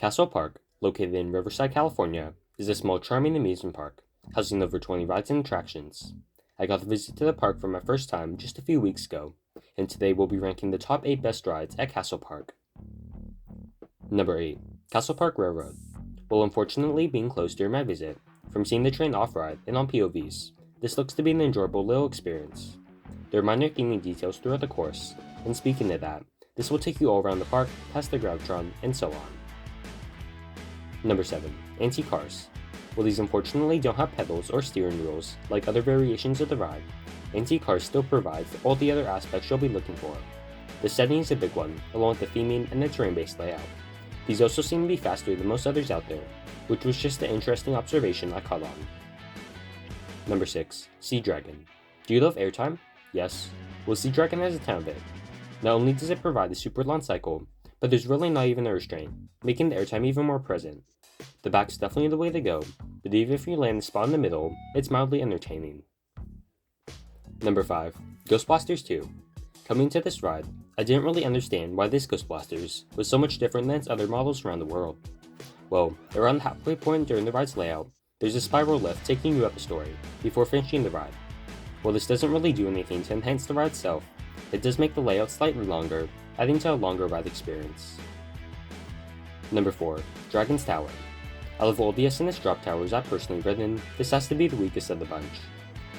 Castle Park, located in Riverside, California, is a small, charming amusement park, housing over 20 rides and attractions. I got the visit to the park for my first time just a few weeks ago, and today we'll be ranking the top 8 best rides at Castle Park. Number 8. Castle Park Railroad. While unfortunately being closed during my visit, from seeing the train off-ride and on POVs, this looks to be an enjoyable little experience. There are minor theming details throughout the course, and speaking of that, this will take you all around the park, past the Gravitron, and so on. Number 7. Anticars. While these unfortunately don't have pedals or steering wheels like other variations of the ride, Anticars still provides all the other aspects you'll be looking for. The setting is a big one, along with the theming and the terrain-based layout. These also seem to be faster than most others out there, which was just an interesting observation I caught on. Number 6. Sea Dragon. Do you love airtime? Yes? Well, Sea Dragon has a ton of it. Not only does it provide a super long cycle, but there's really not even a restraint, making the airtime even more present. The back's definitely the way to go, but even if you land the spot in the middle, it's mildly entertaining. Number 5. Ghostbusters II. Coming to this ride, I didn't really understand why this Ghostbusters was so much different than its other models around the world. Well, around the halfway point during the ride's layout, there's a spiral lift taking you up a story, before finishing the ride. While this doesn't really do anything to enhance the ride itself, it does make the layout slightly longer, adding to a longer ride experience. Number 4. Dragon's Tower. Out of all the SNS drop towers I've personally ridden, this has to be the weakest of the bunch.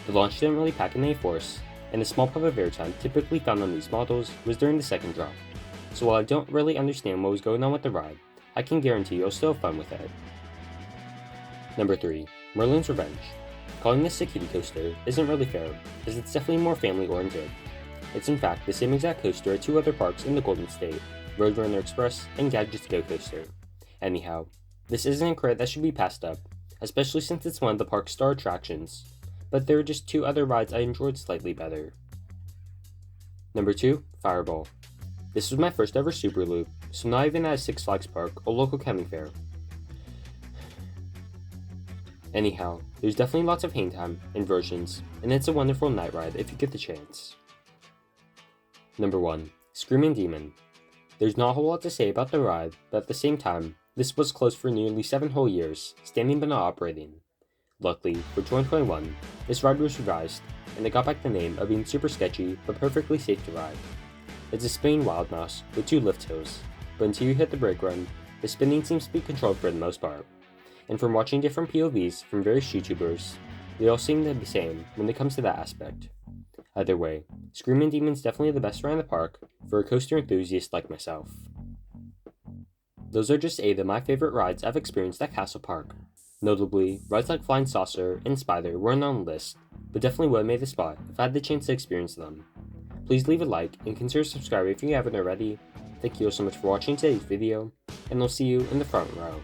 The launch didn't really pack in any force, and the small pop of airtime typically found on these models was during the second drop, so while I don't really understand what was going on with the ride, I can guarantee you'll still have fun with it. Number 3. Merlin's Revenge. Calling this a kiddie coaster isn't really fair, as it's definitely more family oriented. It's in fact the same exact coaster at 2 other parks in the Golden State, Roadrunner Express and Gadgets Go Coaster. Anyhow, this isn't a credit that should be passed up, especially since it's one of the park's star attractions, but there are just 2 other rides I enjoyed slightly better. Number 2. Fireball. This was my first ever Super Loop, so not even at a Six Flags park or local county fair. Anyhow, there's definitely lots of hang time, inversions, and it's a wonderful night ride if you get the chance. Number 1. Screamin Demon. There's not a whole lot to say about the ride, but at the same time, this was closed for nearly 7 whole years, standing but not operating. Luckily, for 2021, this ride was revised, and it got back the name of being super sketchy but perfectly safe to ride. It's a spinning wild mouse with 2 lift hills, but until you hit the brake run, the spinning seems to be controlled for the most part. And from watching different POVs from various YouTubers, they all seem to be the same when it comes to that aspect. Either way, Screamin Demon's definitely the best ride in the park for a coaster enthusiast like myself. Those are just 8 of my favorite rides I've experienced at Castle Park. Notably, rides like Flying Saucer and Spider weren't on the list, but definitely would have made the spot if I had the chance to experience them. Please leave a like and consider subscribing if you haven't already. Thank you all so much for watching today's video, and I'll see you in the front row.